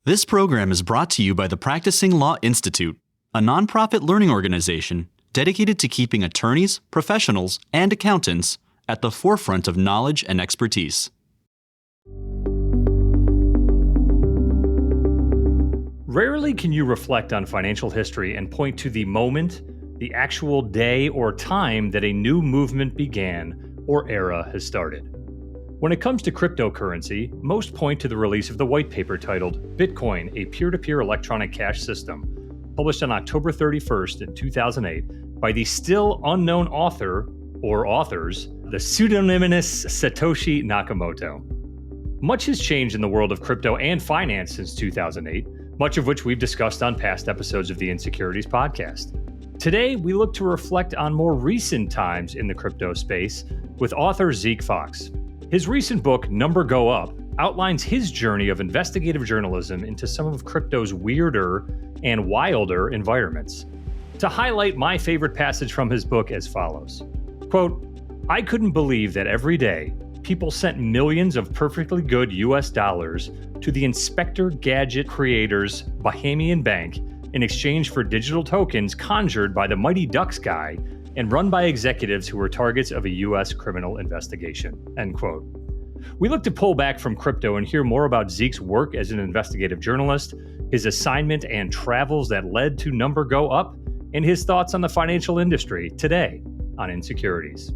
This program is brought to you by the Practicing Law Institute, a nonprofit learning organization dedicated to keeping attorneys, professionals, and accountants at the forefront of knowledge and expertise. Rarely can you reflect on financial history and point to the moment, the actual day or time that a new movement began or era has started. When it comes to cryptocurrency, most point to the release of the white paper titled Bitcoin, a Peer-to-Peer Electronic Cash System, published on October 31st in 2008 by the still unknown author or authors, the pseudonymous Satoshi Nakamoto. Much has changed in the world of crypto and finance since 2008, much of which we've discussed on past episodes of the inSecurities podcast. Today, we look to reflect on more recent times in the crypto space with author Zeke Faux. His recent book, Number Go Up, outlines his journey of investigative journalism into some of crypto's weirder and wilder environments. To highlight my favorite passage from his book as follows, quote, "I couldn't believe that every day people sent millions of perfectly good US dollars to the Inspector Gadget creator's Bahamian bank in exchange for digital tokens conjured by the Mighty Ducks guy and run by executives who were targets of a US criminal investigation," end quote. We look to pull back from crypto and hear more about Zeke's work as an investigative journalist, his assignment and travels that led to Number Go Up, and his thoughts on the financial industry today on inSecurities.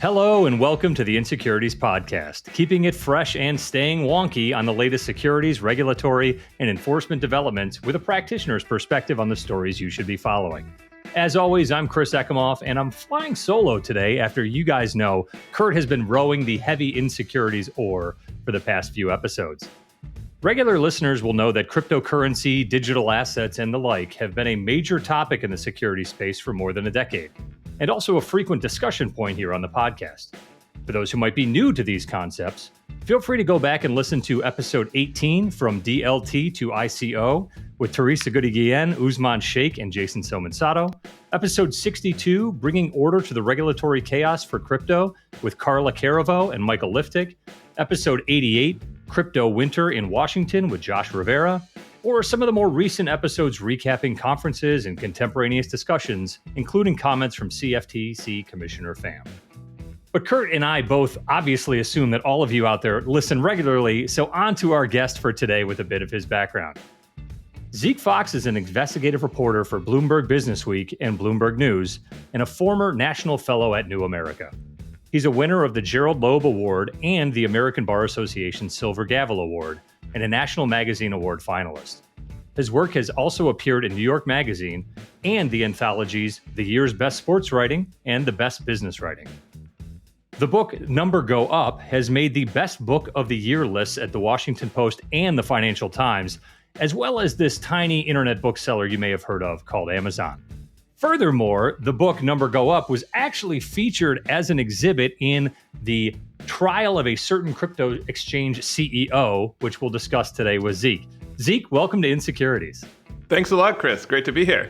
Hello and welcome to the inSecurities podcast, keeping it fresh and staying wonky on the latest securities, regulatory, and enforcement developments with a practitioner's perspective on the stories you should be following. As always, I'm Chris Ekimoff, and I'm flying solo today after you guys know Kurt has been rowing the heavy inSecurities oar for the past few episodes. Regular listeners will know that cryptocurrency, digital assets, and the like have been a major topic in the security space for more than a decade, and also a frequent discussion point here on the podcast. For those who might be new to these concepts, feel free to go back and listen to episode 18 from DLT to ICO with Teresa Goody-Guillen, Usman Sheikh, and Jason Somonsato, episode 62, Bringing Order to the Regulatory Chaos for Crypto with Carla Caraveau and Michael Liftick, episode 88, Crypto Winter in Washington with Josh Rivera, or some of the more recent episodes recapping conferences and contemporaneous discussions, including comments from CFTC Commissioner Pham. But Kurt and I both obviously assume that all of you out there listen regularly, so on to our guest for today with a bit of his background. Zeke Faux is an investigative reporter for Bloomberg Businessweek and Bloomberg News, and a former national fellow at New America. He's a winner of the Gerald Loeb Award and the American Bar Association Silver Gavel Award, and a National Magazine Award finalist. His work has also appeared in New York Magazine and the anthologies The Year's Best Sports Writing and The Best Business Writing. The book Number Go Up has made the Best Book of the Year lists at the Washington Post and the Financial Times, as well as this tiny internet bookseller you may have heard of called Amazon. Furthermore, the book Number Go Up was actually featured as an exhibit in the trial of a certain crypto exchange CEO, which we'll discuss today with Zeke. Zeke, welcome to inSecurities. Thanks a lot, Chris. Great to be here.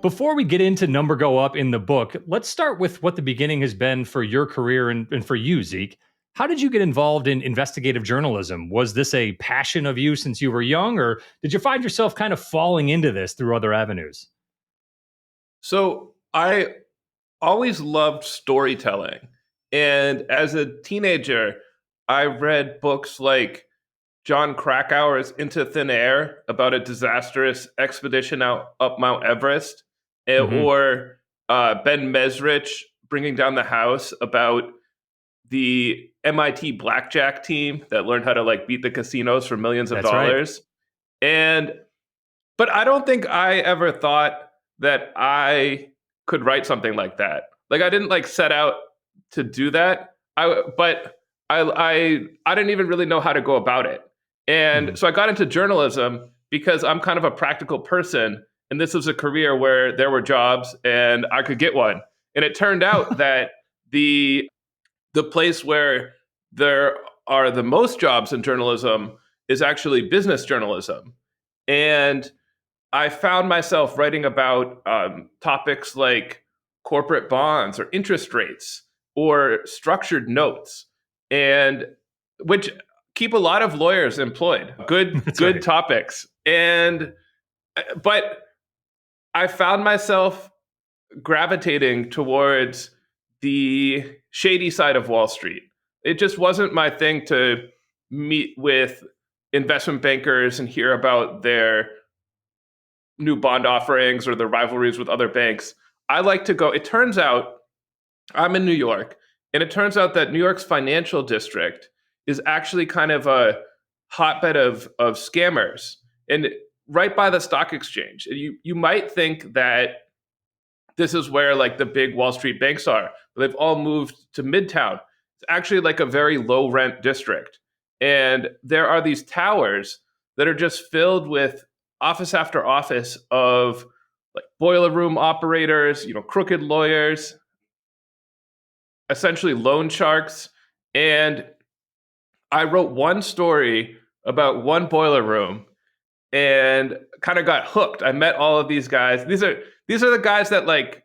Before we get into Number Go Up in the book, let's start with what the beginning has been for your career and for you, Zeke. How did you get involved in investigative journalism? Was this a passion of you since you were young, or did you find yourself kind of falling into this through other avenues? So I always loved storytelling. And as a teenager, I read books like John Krakauer's Into Thin Air about a disastrous expedition up Mount Everest, or Ben Mesrich Bringing Down the House about the MIT blackjack team that learned how to beat the casinos for millions of dollars. Right. But I don't think I ever thought that I could write something like that. I didn't set out to do that. But I didn't even really know how to go about it. And so I got into journalism because I'm kind of a practical person, and this was a career where there were jobs and I could get one. And it turned out that the place where there are the most jobs in journalism is actually business journalism. And I found myself writing about topics like corporate bonds or interest rates or structured notes, and which keep a lot of lawyers employed. Good That's good right. topics. And but I found myself gravitating towards the shady side of Wall Street. It just wasn't my thing to meet with investment bankers and hear about their new bond offerings or their rivalries with other banks. I like to go, it turns out I'm in New York, and it turns out that New York's financial district is actually kind of a hotbed of scammers. And right by the stock exchange. You might think that this is where like the big Wall Street banks are. But they've all moved to Midtown. It's actually like a very low rent district. And there are these towers that are just filled with office after office of like boiler room operators, crooked lawyers, essentially loan sharks. And I wrote one story about one boiler room and kind of got hooked. I met all of these guys. These are the guys that like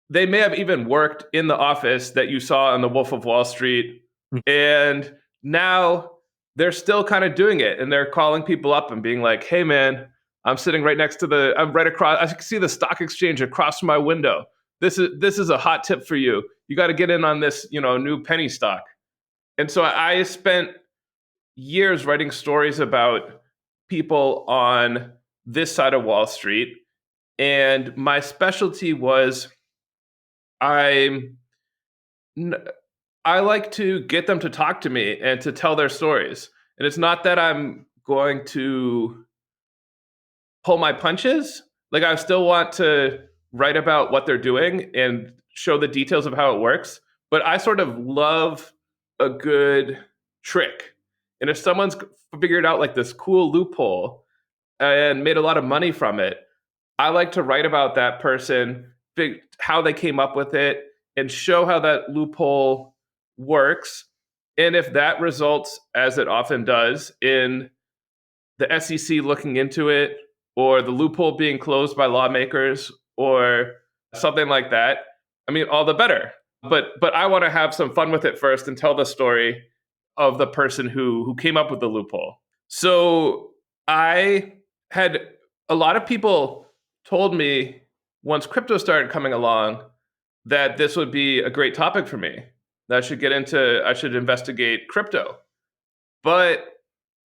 they may have even worked in the office that you saw on The Wolf of Wall Street. And now they're still kind of doing it. And they're calling people up and being like, hey, man, I'm sitting right next to I'm right across. I can see the stock exchange across from my window. This is a hot tip for you. You got to get in on this, new penny stock. And so I spent years writing stories about people on this side of Wall Street. And my specialty was I like to get them to talk to me and to tell their stories. And it's not that I'm going to pull my punches. Like I still want to write about what they're doing and show the details of how it works. But I sort of love a good trick. And if someone's figured out like this cool loophole and made a lot of money from it, I like to write about that person, how they came up with it, and show how that loophole works. And if that results, as it often does, in the SEC looking into it, or the loophole being closed by lawmakers, or something like that, I mean, all the better. But I want to have some fun with it first and tell the story of the person who came up with the loophole. So I had a lot of people told me once crypto started coming along that this would be a great topic for me, that I should investigate crypto. But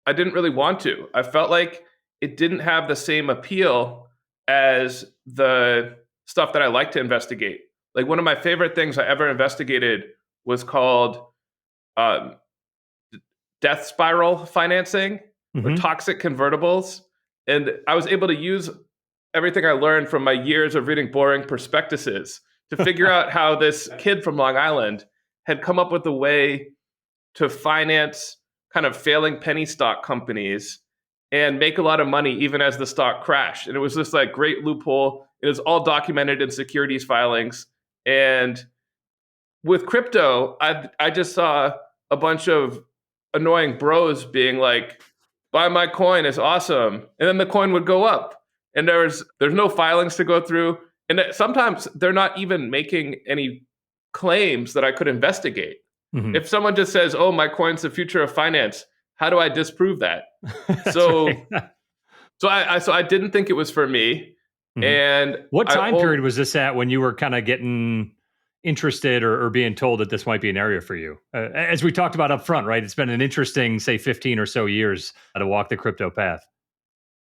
I didn't really want to. I felt like it didn't have the same appeal as the stuff that I like to investigate. Like one of my favorite things I ever investigated was called death spiral financing or toxic convertibles. And I was able to use everything I learned from my years of reading boring prospectuses to figure out how this kid from Long Island had come up with a way to finance kind of failing penny stock companies and make a lot of money even as the stock crashed. And it was this like great loophole. It was all documented in securities filings. And with crypto, I just saw a bunch of annoying bros being like, buy my coin, it's awesome. And then the coin would go up. And there's no filings to go through. And sometimes they're not even making any claims that I could investigate. Mm-hmm. If someone just says, oh, my coin's the future of finance, how do I disprove that? So, right. so I didn't think it was for me. Mm-hmm. And what time period was this at when you were kind of getting interested or being told that this might be an area for you? As we talked about up front, right? It's been an interesting, say, 15 or so years to walk the crypto path.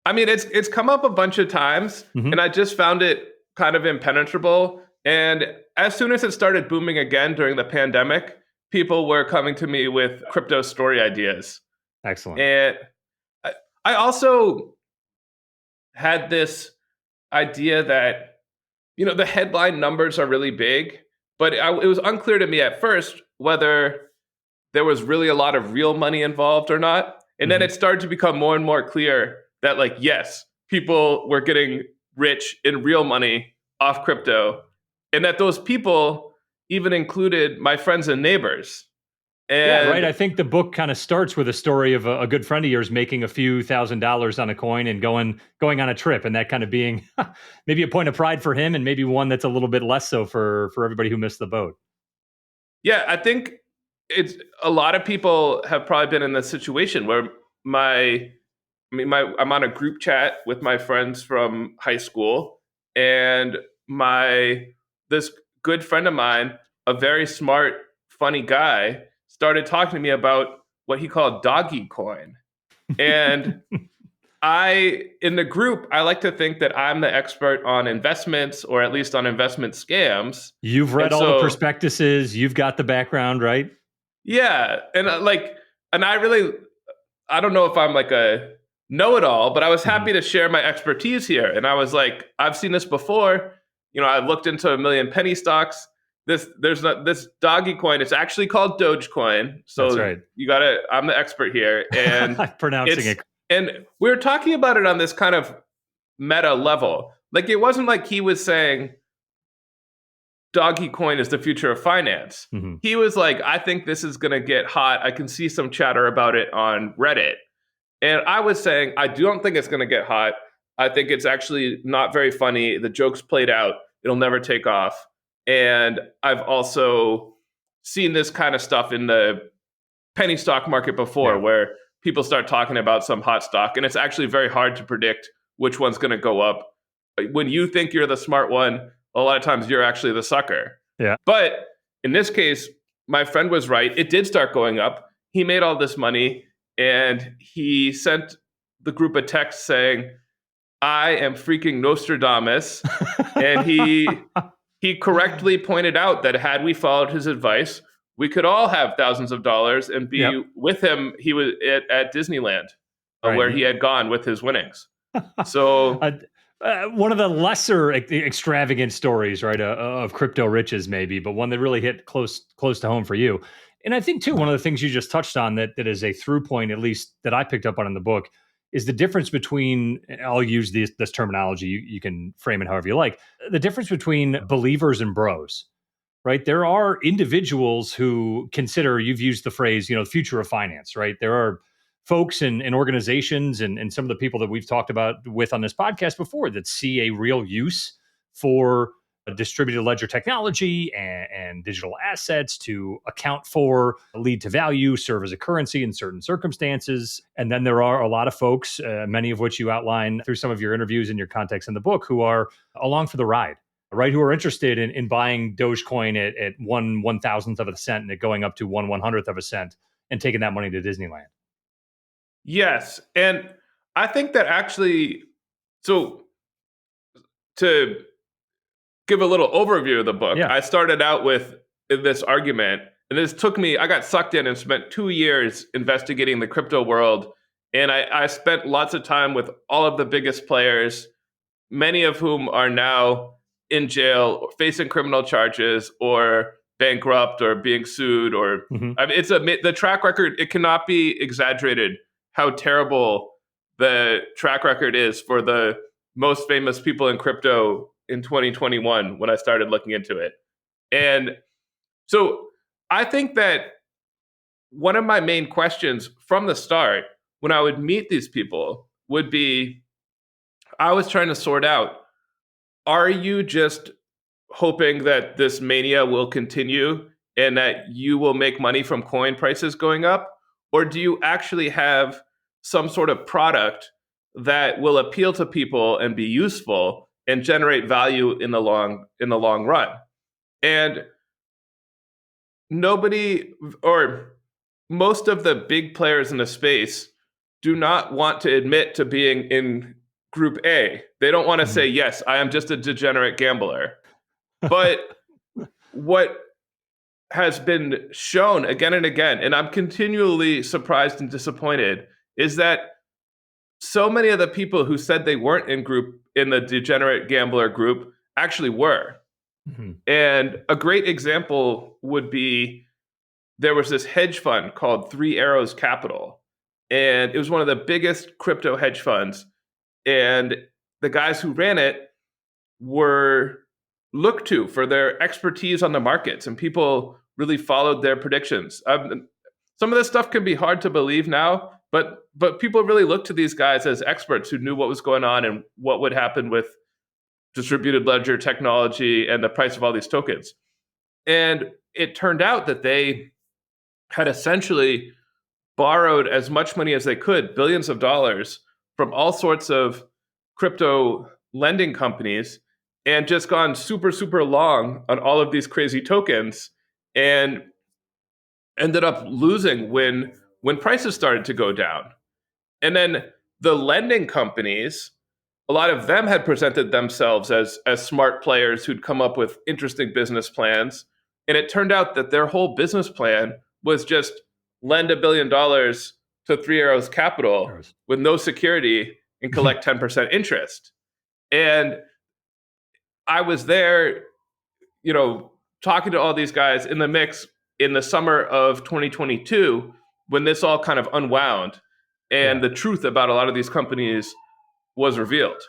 I mean, it's come up a bunch of times, and I just found it kind of impenetrable. And as soon as it started booming again during the pandemic, people were coming to me with crypto story ideas. Excellent. And I also had this idea that, the headline numbers are really big, but it was unclear to me at first whether there was really a lot of real money involved or not. And then it started to become more and more clear that, like, yes, people were getting rich in real money off crypto, and that those people even included my friends and neighbors. Yeah, right. And I think the book kind of starts with a story of a good friend of yours making a few $1,000s on a coin and going on a trip, and that kind of being maybe a point of pride for him, and maybe one that's a little bit less so for everybody who missed the boat. yeah, I think it's a lot of people have probably been in this situation where I'm on a group chat with my friends from high school, and my this good friend of mine, a very smart, funny guy, started talking to me about what he called doggy coin. And in the group, I like to think that I'm the expert on investments, or at least on investment scams. You've read And all the so, prospectuses, you've got the background, right? yeah, and I don't know if I'm like a know-it-all, but I was Mhm. happy to share my expertise here. And I was like, I've seen this before. I looked into a million penny stocks. This doggy coin. It's actually called Dogecoin. That's So right. I'm the expert here, and Pronouncing it's it. and we were talking about it on this kind of meta level. Like, it wasn't like he was saying doggy coin is the future of finance. Mhm. He was like, I think this is going to get hot. I can see some chatter about it on Reddit. And I was saying, I don't think it's going to get hot. I think it's actually not very funny. The joke's played out. It'll never take off. And I've also seen this kind of stuff in the penny stock market before, Yeah. where people start talking about some hot stock, and it's actually very hard to predict which one's going to go up. When you think you're the smart one, a lot of times you're actually the sucker. Yeah. But in this case, my friend was right. It did start going up. He made all this money, and he sent the group a text saying, I am freaking Nostradamus. And he correctly pointed out that had we followed his advice, we could all have thousands of dollars and Yep. be with him. He was at Disneyland, where he Right. had gone with his winnings. So One of the lesser extravagant stories, right, of crypto riches, maybe, but one that really hit close to home for you. And I think too, one of the things you just touched on that is a through point, at least that I picked up on in the book, is the difference between. I'll use this terminology. You can frame it however you like. The difference between believers and bros. Right, there are individuals who consider, you've used the phrase, the future of finance, right? There are folks and organizations and some of the people that we've talked about with on this podcast before that see a real use for a distributed ledger technology and digital assets to account for, lead to value, serve as a currency in certain circumstances. And then there are a lot of folks, many of which you outline through some of your interviews and your context in the book, who are along for the ride, right? Who are interested in buying Dogecoin at 1/1000th of a cent and it going up to 1/100th of a cent and taking that money to Disneyland. yes, and I think that actually, so to give a little overview of the book, Yeah. I started out with this argument, and this took me, I got sucked in and spent 2 years investigating the crypto world. And I spent lots of time with all of the biggest players, many of whom are now in jail, facing criminal charges, or bankrupt, or being sued, or Hmm. I mean, the track record. It cannot be exaggerated how terrible the track record is for the most famous people in crypto in 2021 when I started looking into it. And so I think that one of my main questions from the start when I would meet these people would be, I was trying to sort out, are you just hoping that this mania will continue and that you will make money from coin prices going up? Or do you actually have some sort of product that will appeal to people and be useful and generate value in the long run? And nobody, or most of the big players in the space, do not want to admit to being in group A. They don't want to say, Hmm. yes, I am just a degenerate gambler. But what has been shown again and again, and I'm continually surprised and disappointed, is that so many of the people who said they weren't in the degenerate gambler group actually were. Hmm. And a great example would be, there was this hedge fund called Three Arrows Capital, and it was one of the biggest crypto hedge funds. And the guys who ran it were looked to for their expertise on the markets, and people really followed their predictions. some of this stuff can be hard to believe now, but people really look to these guys as experts who knew what was going on and what would happen with distributed ledger technology and the price of all these tokens. And it turned out that they had essentially borrowed as much money as they could, billions of dollars, from all sorts of crypto lending companies, and just gone super, super long on all of these crazy tokens, and ended up losing when prices started to go down. And then the lending companies, a lot of them had presented themselves as smart players who'd come up with interesting business plans. And it turned out that their whole business plan was just lend $1 billion to Three Arrows Capital with no security and collect 10% interest. And I was there, talking to all these guys in the mix in the summer of 2022 when this all kind of unwound and the truth about a lot of these companies was revealed.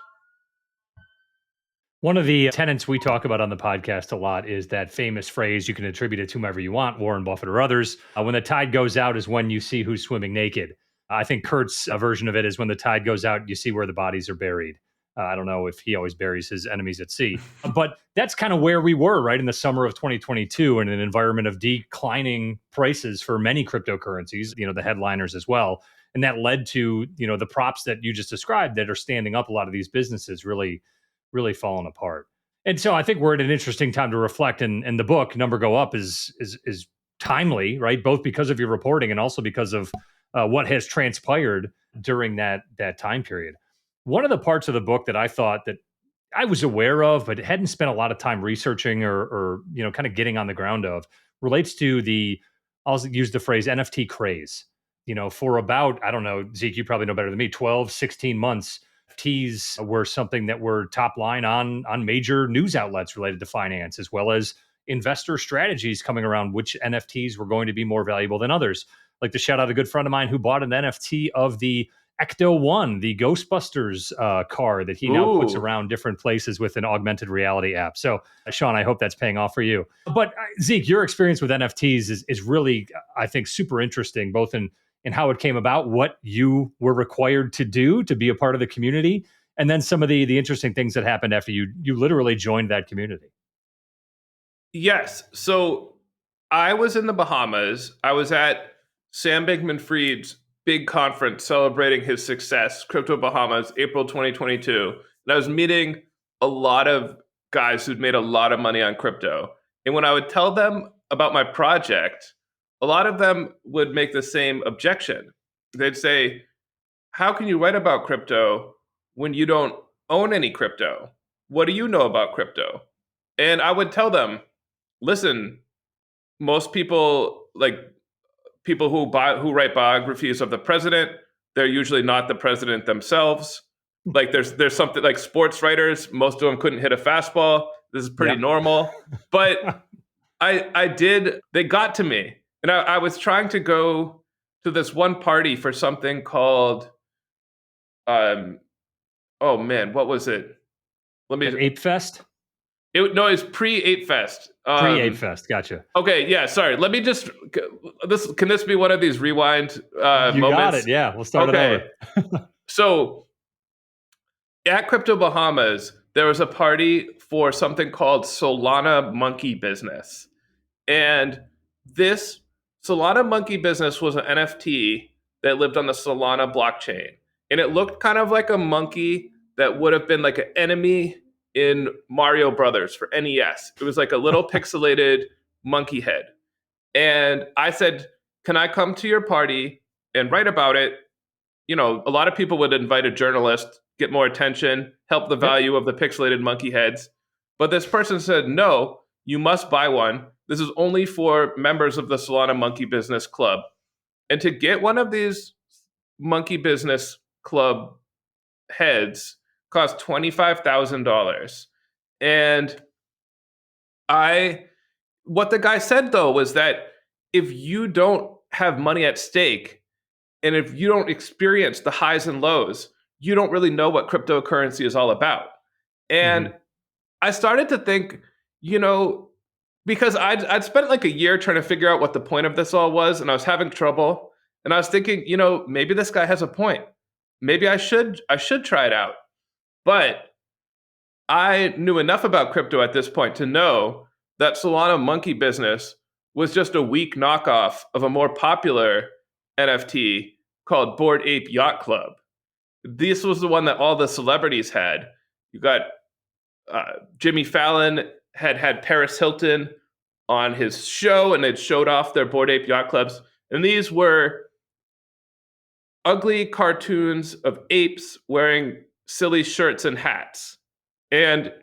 One of the tenets we talk about on the podcast a lot is that famous phrase, you can attribute it to whomever you want, Warren Buffett or others. When the tide goes out is when you see who's swimming naked. I think Kurt's version of it is when the tide goes out, you see where the bodies are buried. I don't know if he always buries his enemies at sea, but that's kind of where we were, right, in the summer of 2022 in an environment of declining prices for many cryptocurrencies, the headliners as well. And that led to, the props that you just described that are standing up a lot of these businesses really falling apart. And so I think we're at an interesting time to reflect. And the book, Number Go Up, is timely, right? Both because of your reporting and also because of what has transpired during that time period. One of the parts of the book that I thought that I was aware of, but hadn't spent a lot of time researching or kind of getting on the ground of, relates to I'll use the phrase NFT craze. For about, I don't know, Zeke, you probably know better than me, 12, 16 months, NFTs were something that were top line on major news outlets related to finance, as well as investor strategies coming around which NFTs were going to be more valuable than others. Like to shout out a good friend of mine who bought an NFT of the Ecto One, the Ghostbusters car that he now puts around different places with an augmented reality app. So, Sean, I hope that's paying off for you. But Zeke, your experience with NFTs is really, I think, super interesting, both in how it came about, what you were required to do to be a part of the community, and then some of the interesting things that happened after you literally joined that community. Yes. So I was in the Bahamas. I was at Sam Bankman-Fried's big conference celebrating his success, Crypto Bahamas, April 2022. And I was meeting a lot of guys who'd made a lot of money on crypto. And when I would tell them about my project, a lot of them would make the same objection. They'd say, how can you write about crypto when you don't own any crypto? What do you know about crypto? And I would tell them, listen, most people, like people who write biographies of the president, they're usually not the president themselves. Like there's something like sports writers, most of them couldn't hit a fastball. This is pretty normal. But they got to me. And I was trying to go to this one party for something called, what was it? Ape Fest? It's pre-Ape Fest. Pre-Ape Fest, gotcha. Okay, yeah, sorry. Let me just, can this be one of these rewind moments? You got it, yeah. We'll start it over. So, at Crypto Bahamas, there was a party for something called Solana Monkey Business. And this Solana Monkey Business was an NFT that lived on the Solana blockchain. And it looked kind of like a monkey that would have been like an enemy in Mario Brothers for NES. It was like a little pixelated monkey head. And I said, can I come to your party and write about it? A lot of people would invite a journalist, get more attention, help the value of the pixelated monkey heads. But this person said, no, you must buy one. This is only for members of the Solana Monkey Business Club. And to get one of these Monkey Business Club heads cost $25,000. And what the guy said though was that if you don't have money at stake and if you don't experience the highs and lows, you don't really know what cryptocurrency is all about. And I started to think, because I'd spent like a year trying to figure out what the point of this all was, and I was having trouble. And I was thinking, maybe this guy has a point. Maybe I should try it out. But I knew enough about crypto at this point to know that Solana Monkey Business was just a weak knockoff of a more popular NFT called Bored Ape Yacht Club. This was the one that all the celebrities had. You got Jimmy Fallon had Paris Hilton on his show, and they'd showed off their Bored Ape Yacht Clubs. And these were ugly cartoons of apes wearing silly shirts and hats. And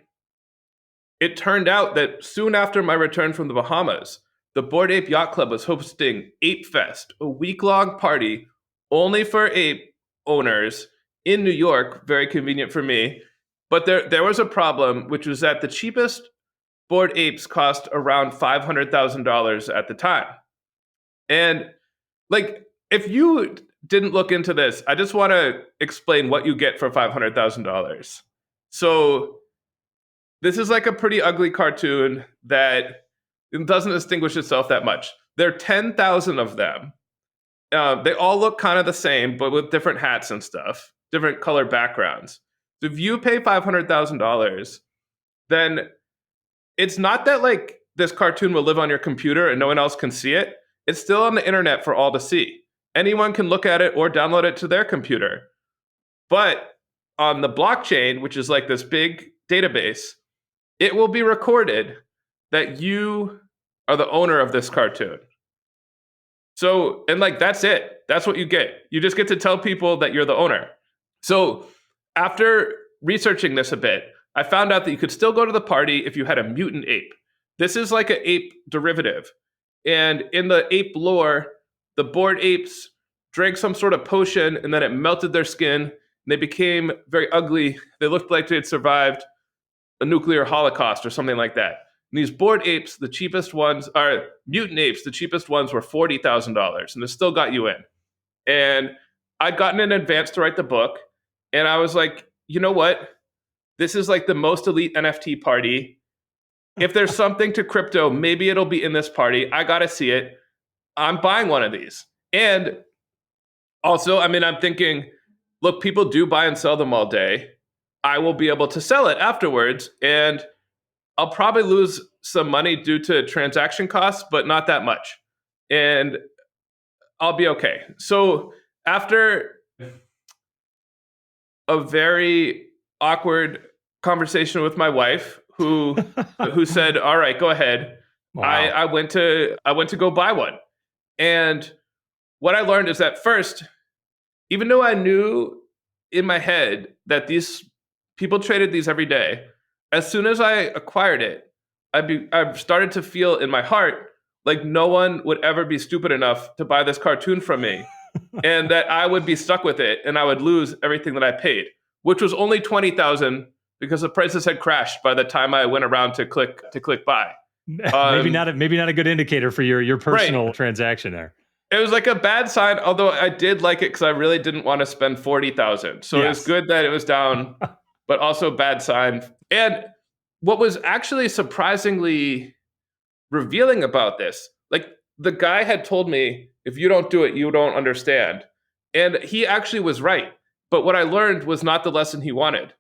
it turned out that soon after my return from the Bahamas, the Bored Ape Yacht Club was hosting Ape Fest, a week-long party only for ape owners in New York, very convenient for me. But there was a problem, which was that the cheapest Bored Apes cost around $500,000 at the time. And like, if you didn't look into this, I just want to explain what you get for $500,000. So this is like a pretty ugly cartoon that doesn't distinguish itself that much. There are 10,000 of them. They all look kind of the same, but with different hats and stuff, different color backgrounds. So if you pay $500,000, then it's not that like this cartoon will live on your computer and no one else can see it. It's still on the internet for all to see. Anyone can look at it or download it to their computer. But on the blockchain, which is like this big database, it will be recorded that you are the owner of this cartoon. So, and like, that's it. That's what you get. You just get to tell people that you're the owner. So after researching this a bit, I found out that you could still go to the party if you had a mutant ape. This is like an ape derivative. And in the ape lore, the Bored Apes drank some sort of potion and then it melted their skin and they became very ugly. They looked like they had survived a nuclear holocaust or something like that. And these Bored Apes, the cheapest ones, are mutant apes, the cheapest ones were $40,000 and it still got you in. And I'd gotten in advance to write the book. And I was like, you know what? This is like the most elite NFT party. If there's something to crypto, maybe it'll be in this party. I got to see it. I'm buying one of these. And also, I mean, I'm thinking, look, people do buy and sell them all day. I will be able to sell it afterwards. And I'll probably lose some money due to transaction costs, but not that much. And I'll be okay. So after a very awkward conversation with my wife, who said, "All right, go ahead." Wow. I went to go buy one, and what I learned is that first, even though I knew in my head that these people traded these every day, as soon as I acquired it, I started to feel in my heart like no one would ever be stupid enough to buy this cartoon from me, and that I would be stuck with it, and I would lose everything that I paid, which was only $20,000 because the prices had crashed by the time I went around to click buy. Maybe not a good indicator for your personal transaction there. It was like a bad sign, although I did like it because I really didn't want to spend $40,000. So It was good that it was down, but also bad sign. And what was actually surprisingly revealing about this, like the guy had told me, if you don't do it, you don't understand. And he actually was right. But what I learned was not the lesson he wanted.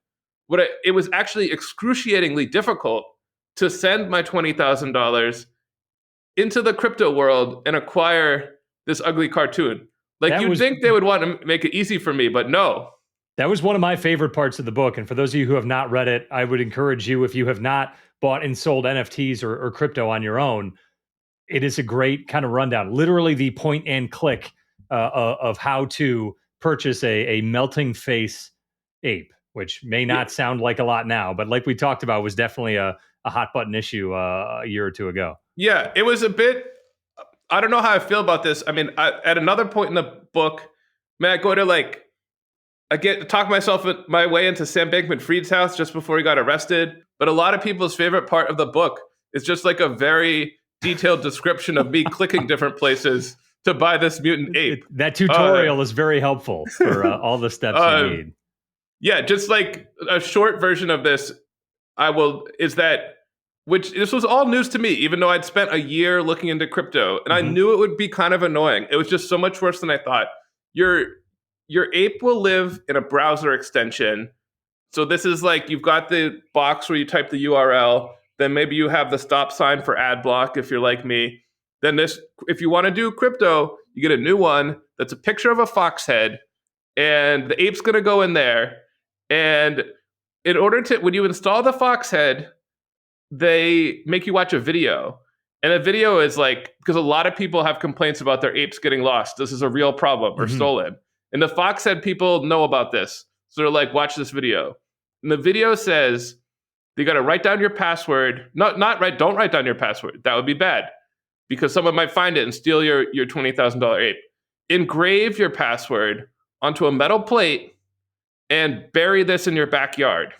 It was actually excruciatingly difficult to send my $20,000 into the crypto world and acquire this ugly cartoon. Like, you'd think they would want to make it easy for me, but no. That was one of my favorite parts of the book. And for those of you who have not read it, I would encourage you, if you have not bought and sold NFTs or crypto on your own, it is a great kind of rundown. Literally the point and click of how to purchase a melting face ape, which may not sound like a lot now, but like we talked about, was definitely a hot button issue a year or two ago. Yeah, it was a bit, I don't know how I feel about this. I mean, at another point in the book, I go to I get to talk myself my way into Sam Bankman-Fried's house just before he got arrested. But a lot of people's favorite part of the book is just like a very detailed description of me clicking different places to buy this mutant ape. That tutorial is very helpful for all the steps you need. Yeah, just like a short version of this, is that which this was all news to me, even though I'd spent a year looking into crypto, and I knew it would be kind of annoying. It was just so much worse than I thought. Your ape will live in a browser extension. So this is like you've got the box where you type the URL, then maybe you have the stop sign for ad block if you're like me. Then this, if you want to do crypto, you get a new one that's a picture of a fox head, and the ape's going to go in there. And in order to, when you install the fox head, they make you watch a video. And the video is like, because a lot of people have complaints about their apes getting lost. This is a real problem or stolen. And the fox head people know about this. So they're like, watch this video. And the video says, you got to write down your password. Don't write down your password. That would be bad because someone might find it and steal your $20,000 ape. Engrave your password onto a metal plate and bury this in your backyard.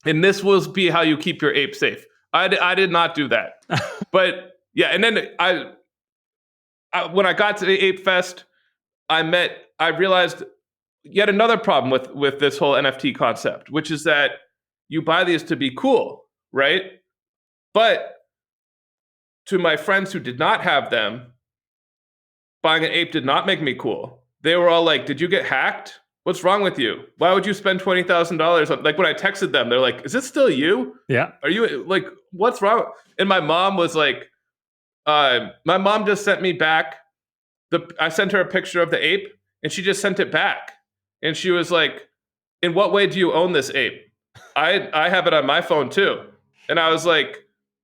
And this will be how you keep your ape safe. I did not do that. But yeah, and then I when I got to the Ape Fest, I realized yet another problem with this whole NFT concept, which is that you buy these to be cool, right? But to my friends who did not have them, buying an ape did not make me cool. They were all like, did you get hacked? What's wrong with you? Why would you spend $20,000 on, like when I texted them, they're like, is this still you? Yeah. Are you like, what's wrong? And my mom was like, my mom just sent me back I sent her a picture of the ape and she just sent it back. And she was like, in what way do you own this ape? I have it on my phone too. And I was like,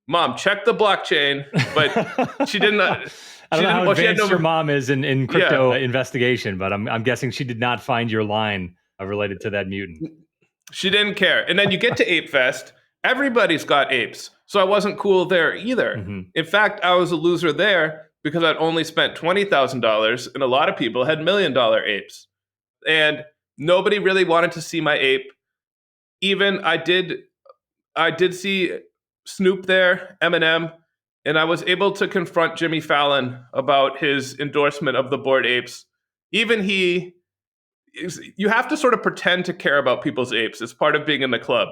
Mom, check the blockchain. But she didn't. I don't know how advanced your mom is in crypto investigation, but I'm guessing she did not find your line related to that mutant. She didn't care. And then you get to Ape Fest, everybody's got apes. So I wasn't cool there either. In fact, I was a loser there because I'd only spent $20,000 and a lot of people had $1 million apes. And nobody really wanted to see my ape. Even I did see Snoop there, Eminem, and I was able to confront Jimmy Fallon about his endorsement of the Bored Apes. Even you have to sort of pretend to care about people's apes. It's part of being in the club.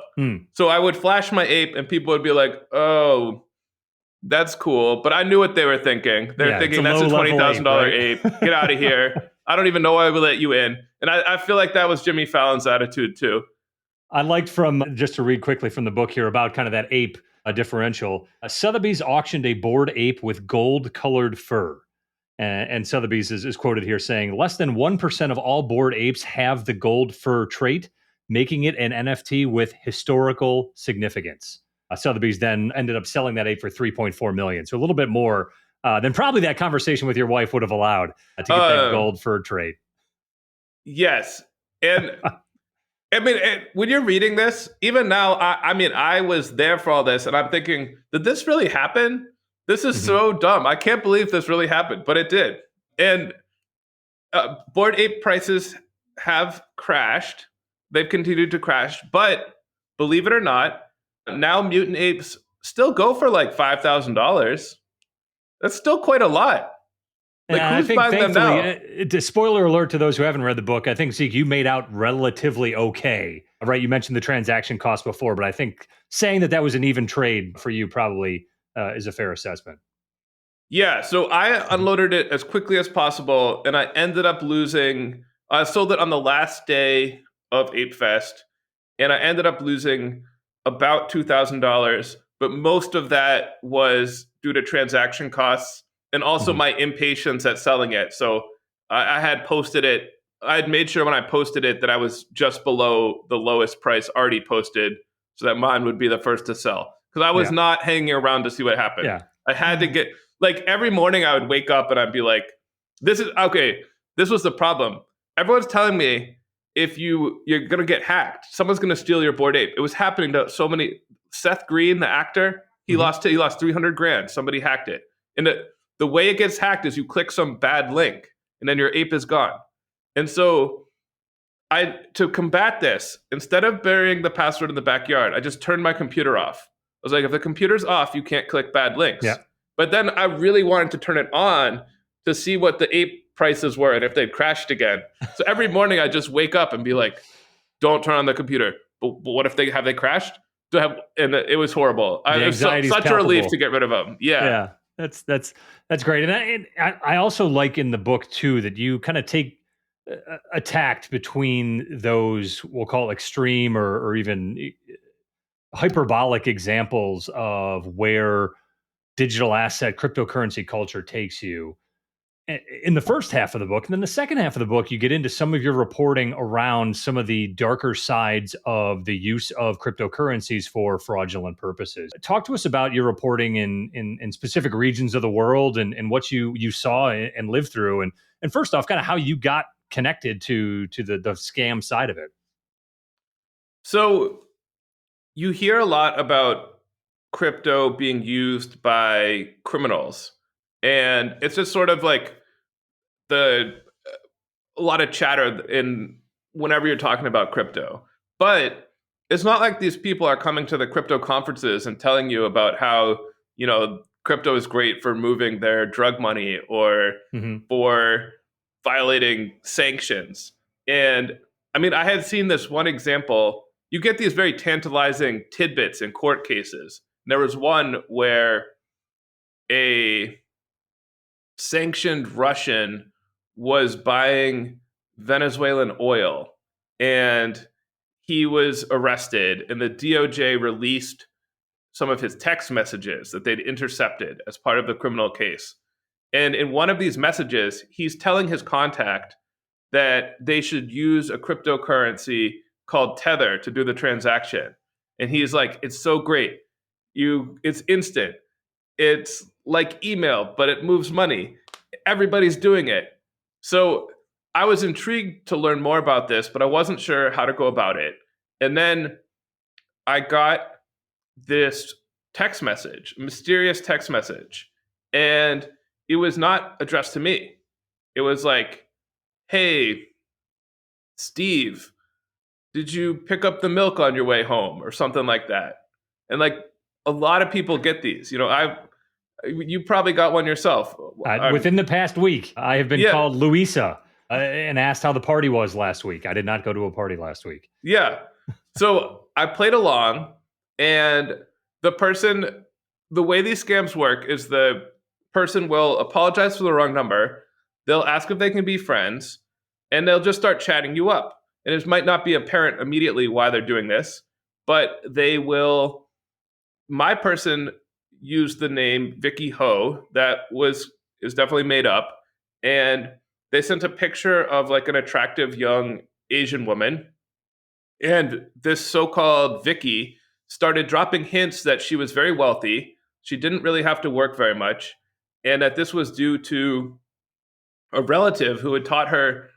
So I would flash my ape and people would be like, oh, that's cool. But I knew what they were thinking. They're thinking that's a $20,000 ape. Get out of here. I don't even know why we let you in. And I feel like that was Jimmy Fallon's attitude too. I liked just to read quickly from the book here about kind of that ape differential. Sotheby's auctioned a bored ape with gold-colored fur. And Sotheby's is quoted here saying, less than 1% of all bored apes have the gold fur trait, making it an NFT with historical significance. Sotheby's then ended up selling that ape for $3.4 million. So a little bit more than probably that conversation with your wife would have allowed to get that gold fur trait. Yes. And I mean, when you're reading this, even now, I was there for all this and I'm thinking, did this really happen? This is so dumb. I can't believe this really happened, but it did. And Bored Ape prices have crashed. They've continued to crash. But believe it or not, now mutant apes still go for like $5,000. That's still quite a lot. Like, who's buying them now? Spoiler alert to those who haven't read the book. I think, Zeke, you made out relatively okay. Right? You mentioned the transaction cost before, but I think saying that was an even trade for you probably is a fair assessment. Yeah, so I unloaded it as quickly as possible, and I ended up losing. I sold it on the last day of Ape Fest, and I ended up losing about $2,000. But most of that was due to transaction costs and also my impatience at selling it. So I had posted it. I had made sure when I posted it that I was just below the lowest price already posted, so that mine would be the first to sell. Because I was not hanging around to see what happened. Yeah. I had to get, like, every morning I would wake up and I'd be like, this was the problem. Everyone's telling me if you're going to get hacked, someone's going to steal your Bored Ape. It was happening to so many. Seth Green, the actor, he lost $300,000. Somebody hacked it. And the way it gets hacked is you click some bad link and then your ape is gone. And so to combat this, instead of burying the password in the backyard, I just turned my computer off. I was like, if the computer's off, you can't click bad links. Yeah. But then I really wanted to turn it on to see what the ape prices were and if they'd crashed again. So every morning I just wake up and be like, don't turn on the computer. But what if they crashed? and it was horrible. The It was anxiety's such a relief palpable. to get rid of them. Yeah. Yeah, that's great. And I also like in the book too that you kind of take a tact between those, we'll call it extreme or even hyperbolic examples of where digital asset cryptocurrency culture takes you in the first half of the book. And then the second half of the book, you get into some of your reporting around some of the darker sides of the use of cryptocurrencies for fraudulent purposes. Talk to us about your reporting in specific regions of the world and what you saw and lived through. And first off, kind of how you got connected to the scam side of it. So you hear a lot about crypto being used by criminals, and it's just sort of like the a lot of chatter in whenever you're talking about crypto. But it's not like these people are coming to the crypto conferences and telling you about how, crypto is great for moving their drug money or for violating sanctions. And I mean, I had seen this one example. You get these very tantalizing tidbits in court cases. There was one where a sanctioned Russian was buying Venezuelan oil, and he was arrested, and the DOJ released some of his text messages that they'd intercepted as part of the criminal case. And in one of these messages, he's telling his contact that they should use a cryptocurrency called Tether to do the transaction. And he's like, it's so great. It's instant. It's like email, but it moves money. Everybody's doing it. So I was intrigued to learn more about this, but I wasn't sure how to go about it. And then I got this text message, a mysterious text message, and it was not addressed to me. It was like, hey, Steve, did you pick up the milk on your way home or something like that? And like a lot of people get these. You probably got one yourself. Within the past week, I have been Yeah. called Louisa and asked how the party was last week. I did not go to a party last week. Yeah. So I played along, and the way these scams work is the person will apologize for the wrong number. They'll ask if they can be friends, and they'll just start chatting you up. And it might not be apparent immediately why they're doing this, but my person used the name Vicky Ho is definitely made up, and they sent a picture of like an attractive young Asian woman, and this so-called Vicky started dropping hints that she was very wealthy, she didn't really have to work very much, and that this was due to a relative who had taught her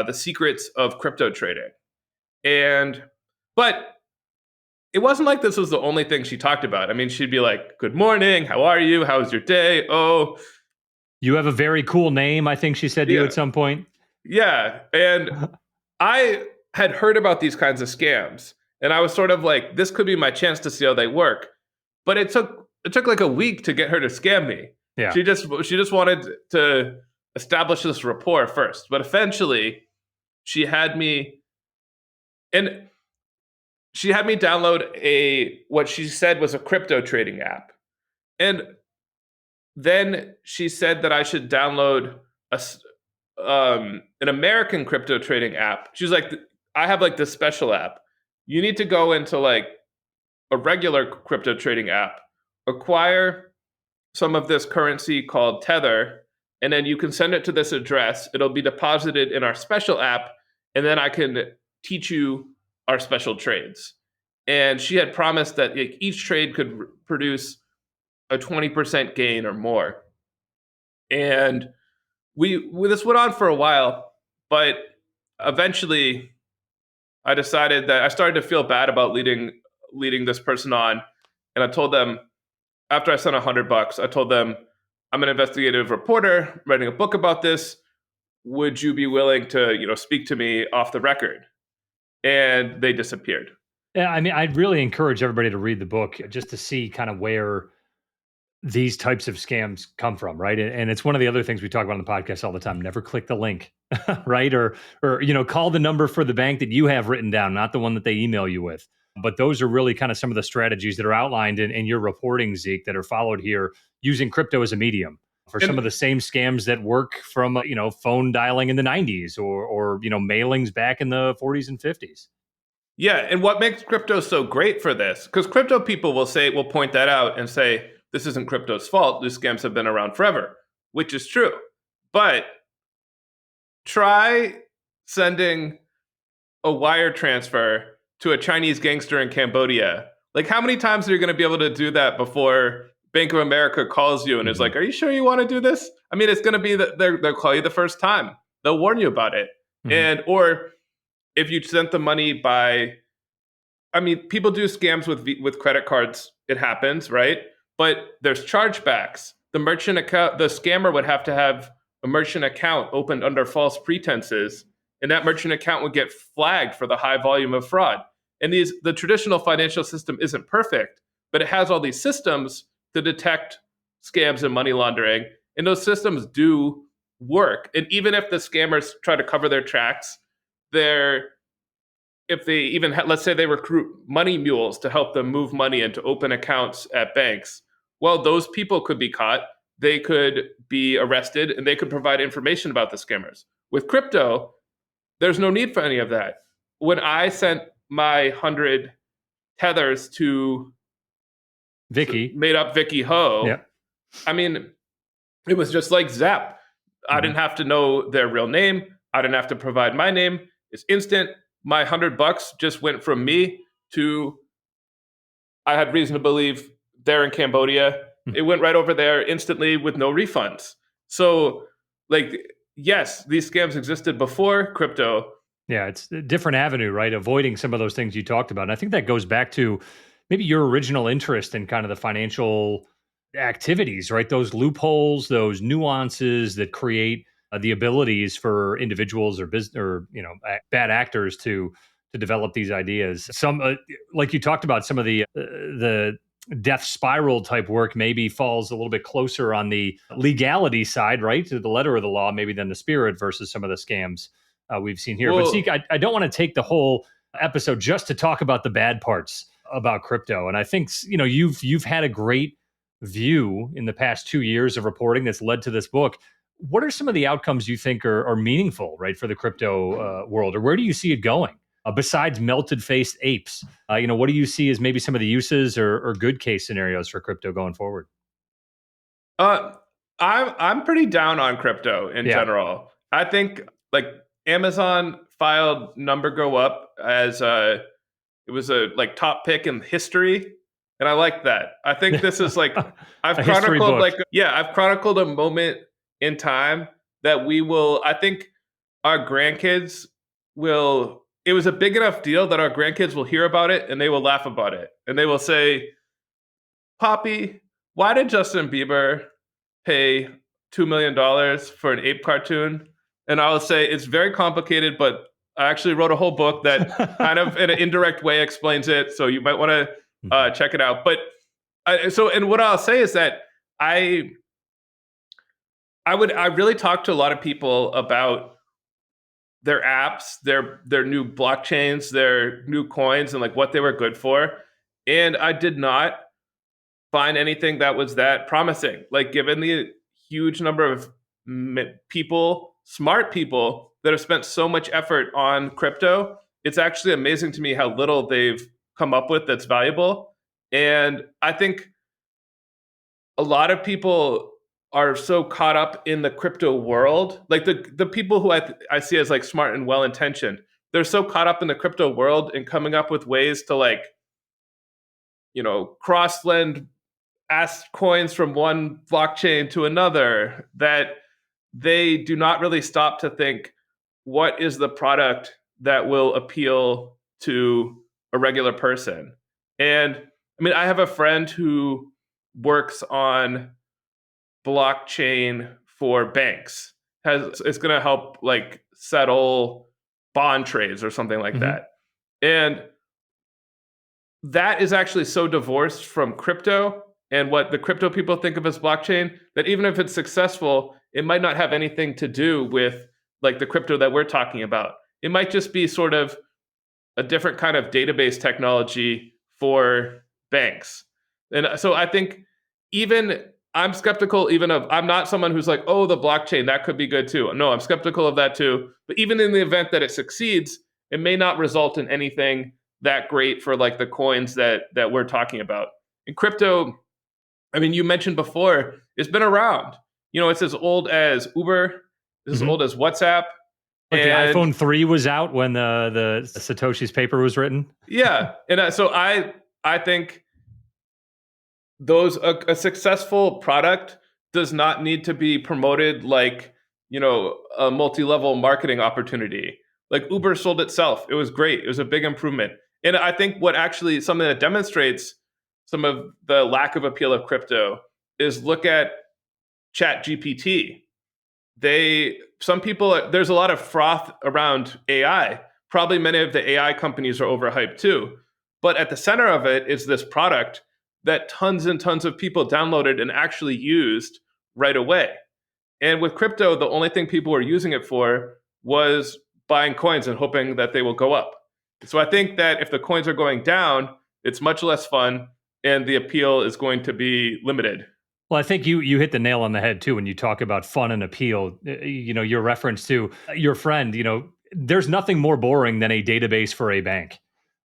the secrets of crypto trading. But it wasn't like this was the only thing she talked about. I mean, she'd be like, good morning, how are you? How's your day? Oh, you have a very cool name, I think she said to you at some point. Yeah. And I had heard about these kinds of scams, and I was sort of like, this could be my chance to see how they work. But it took like a week to get her to scam me. Yeah. She just wanted to establish this rapport first. But eventually she had me download what she said was a crypto trading app. And then she said that I should download an American crypto trading app. She's like, I have like this special app. You need to go into like a regular crypto trading app, acquire some of this currency called Tether, and then you can send it to this address. It'll be deposited in our special app, and then I can teach you our special trades. And she had promised that each trade could produce a 20% gain or more. And this went on for a while, but eventually I decided that I started to feel bad about leading this person on. And I told them, after I sent $100, I told them, I'm an investigative reporter writing a book about this. Would you be willing to, speak to me off the record? And they disappeared. Yeah, I mean, I'd really encourage everybody to read the book just to see kind of where these types of scams come from, right? And it's one of the other things we talk about on the podcast all the time. Never click the link, right? Or call the number for the bank that you have written down, not the one that they email you with. But those are really kind of some of the strategies that are outlined in your reporting, Zeke, that are followed here using crypto as a medium for some of And the same scams that work from phone dialing in the 90s or mailings back in the 40s and 50s. yeah, and what makes crypto so great for this? Because crypto people will point that out and say, this isn't crypto's fault. These scams have been around forever, which is true. But try sending a wire transfer to a Chinese gangster in Cambodia. Like, how many times are you going to be able to do that before Bank of America calls you and is like, are you sure you want to do this? I mean, it's going to be that they'll call you the first time. They'll warn you about it. Or if you sent the money by, I mean, people do scams with credit cards. It happens, right? But there's chargebacks. The scammer would have to have a merchant account opened under false pretenses, and that merchant account would get flagged for the high volume of fraud. And the traditional financial system isn't perfect, but it has all these systems to detect scams and money laundering, and those systems do work. And even if the scammers try to cover their tracks, if they even let's say they recruit money mules to help them move money and to open accounts at banks, well, those people could be caught. They could be arrested, and they could provide information about the scammers. With crypto, there's no need for any of that. When I sent my 100 tethers to Vicky, made up Vicky Ho, yeah. I mean, it was just like Zap. I didn't have to know their real name. I didn't have to provide my name. It's instant. My $100 just went from me to, I had reason to believe they're in Cambodia. It went right over there instantly with no refunds. So, like, yes, these scams existed before crypto. Yeah, it's a different avenue, right? Avoiding some of those things you talked about. And I think that goes back to maybe your original interest in kind of the financial activities, right? Those loopholes, those nuances that create the abilities for individuals or business or bad actors to develop these ideas. Some like you talked about, some of the death spiral type work maybe falls a little bit closer on the legality side, right, to the letter of the law, maybe than the spirit versus some of the scams we've seen here. But Zeke, I don't want to take the whole episode just to talk about the bad parts about crypto. And I think you've had a great view in the past 2 years of reporting that's led to this book. What are some of the outcomes you think are meaningful, right, for the crypto world, or where do you see it going? Besides melted-faced apes, what do you see as maybe some of the uses or good case scenarios for crypto going forward? I'm pretty down on crypto in general. I think like Amazon filed number go up as it was a like top pick in history, and I like that. I think this is like I've chronicled a moment in time that I think our grandkids will. It was a big enough deal that our grandkids will hear about it and they will laugh about it. And they will say, Poppy, why did Justin Bieber pay $2 million for an ape cartoon? And I will say, it's very complicated, but I actually wrote a whole book that kind of in an indirect way explains it. So you might want to check it out. But and what I'll say is that I really talk to a lot of people about their apps, their new blockchains, their new coins, and like what they were good for. And I did not find anything that was that promising. Like, given the huge number of people, smart people that have spent so much effort on crypto, it's actually amazing to me how little they've come up with that's valuable. And I think a lot of people are so caught up in the crypto world, like the people who I see as like smart and well-intentioned, they're so caught up in the crypto world and coming up with ways to like, cross-lend ask coins from one blockchain to another that they do not really stop to think, what is the product that will appeal to a regular person? And I mean, I have a friend who works on blockchain for banks. It's going to help like settle bond trades or something like that. And that is actually so divorced from crypto and what the crypto people think of as blockchain that even if it's successful, it might not have anything to do with like the crypto that we're talking about. It might just be sort of a different kind of database technology for banks. And so I think even I'm skeptical I'm not someone who's like, oh, the blockchain, that could be good too. No, I'm skeptical of that too. But even in the event that it succeeds, it may not result in anything that great for like the coins that we're talking about. In crypto, I mean, you mentioned before, it's been around. It's as old as Uber, it's as old as WhatsApp. Like the iPhone 3 was out when the Satoshi's paper was written. Yeah. And so I think a successful product does not need to be promoted like, a multi-level marketing opportunity. Like Uber sold itself. It was great. It was a big improvement. And I think something that demonstrates some of the lack of appeal of crypto is look at ChatGPT. There's a lot of froth around AI. Probably many of the AI companies are overhyped too. But at the center of it is this product that tons and tons of people downloaded and actually used right away. And with crypto, the only thing people were using it for was buying coins and hoping that they will go up. So I think that if the coins are going down, it's much less fun and the appeal is going to be limited. Well, I think you hit the nail on the head too when you talk about fun and appeal. Your reference to your friend, there's nothing more boring than a database for a bank,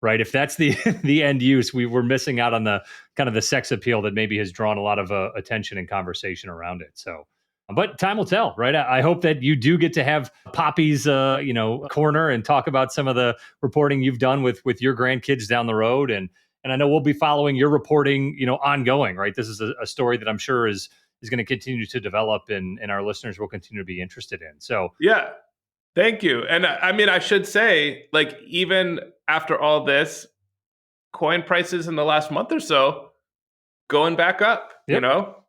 right? If that's the the end use, we're missing out on the kind of the sex appeal that maybe has drawn a lot of attention and conversation around it. So, but time will tell, right? I hope that you do get to have Poppy's, corner and talk about some of the reporting you've done with your grandkids down the road. And I know we'll be following your reporting, ongoing, right? This is a story that I'm sure is going to continue to develop and our listeners will continue to be interested in. So, yeah, thank you. And I mean, I should say, like, even after all this, coin prices in the last month or so going back up, Yep.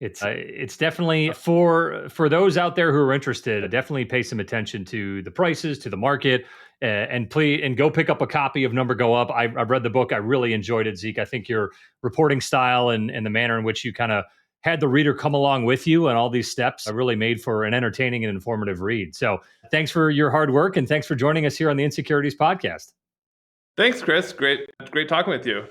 It's definitely for those out there who are interested, definitely pay some attention to the prices, to the market, and go pick up a copy of Number Go Up. I've read the book. I really enjoyed it, Zeke. I think your reporting style and the manner in which you kind of had the reader come along with you and all these steps are really made for an entertaining and informative read. So thanks for your hard work and thanks for joining us here on the inSecurities podcast. Thanks, Chris. Great talking with you.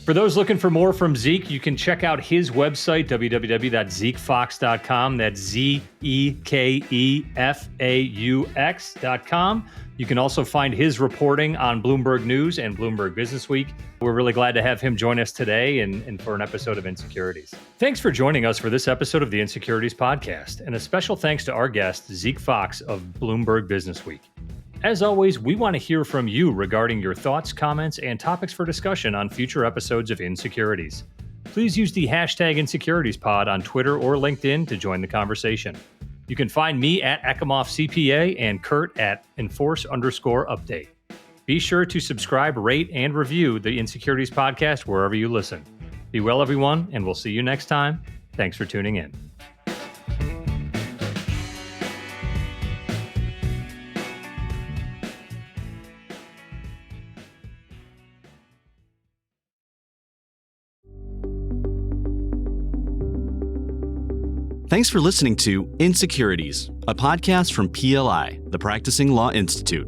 For those looking for more from Zeke, you can check out his website, www.zekefaux.com. That's ZEKEFAUX.com. You can also find his reporting on Bloomberg News and Bloomberg Business Week. We're really glad to have him join us today and for an episode of inSecurities. Thanks for joining us for this episode of the inSecurities podcast, and a special thanks to our guest, Zeke Faux of Bloomberg Business Week. As always, we want to hear from you regarding your thoughts, comments, and topics for discussion on future episodes of inSecurities. Please use the hashtag inSecuritiesPod on Twitter or LinkedIn to join the conversation. You can find me at EcomoffCPA and Kurt at Enforce_update. Be sure to subscribe, rate, and review the inSecurities podcast wherever you listen. Be well, everyone, and we'll see you next time. Thanks for tuning in. Thanks for listening to inSecurities, a podcast from PLI, the Practicing Law Institute.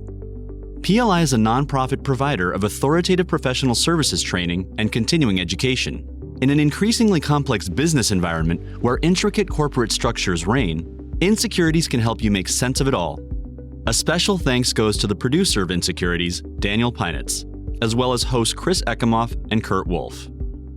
PLI is a nonprofit provider of authoritative professional services training and continuing education. In an increasingly complex business environment where intricate corporate structures reign, inSecurities can help you make sense of it all. A special thanks goes to the producer of inSecurities, Daniel Peinitz, as well as hosts Chris Ecomoff and Kurt Wolf.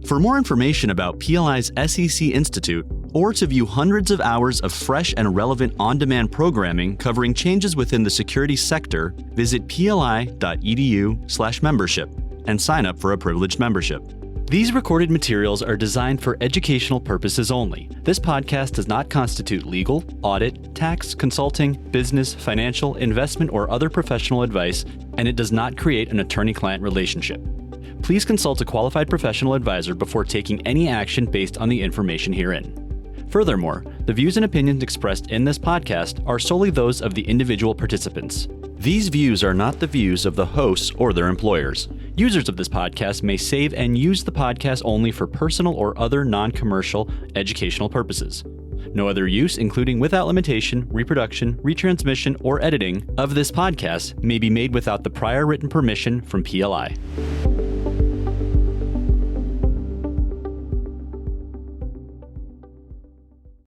For more information about PLI's SEC Institute, or to view hundreds of hours of fresh and relevant on-demand programming covering changes within the securities sector, visit pli.edu/membership and sign up for a privileged membership. These recorded materials are designed for educational purposes only. This podcast does not constitute legal, audit, tax, consulting, business, financial, investment, or other professional advice, and it does not create an attorney-client relationship. Please consult a qualified professional advisor before taking any action based on the information herein. Furthermore, the views and opinions expressed in this podcast are solely those of the individual participants. These views are not the views of the hosts or their employers. Users of this podcast may save and use the podcast only for personal or other non-commercial educational purposes. No other use, including without limitation, reproduction, retransmission, or editing of this podcast may be made without the prior written permission from PLI.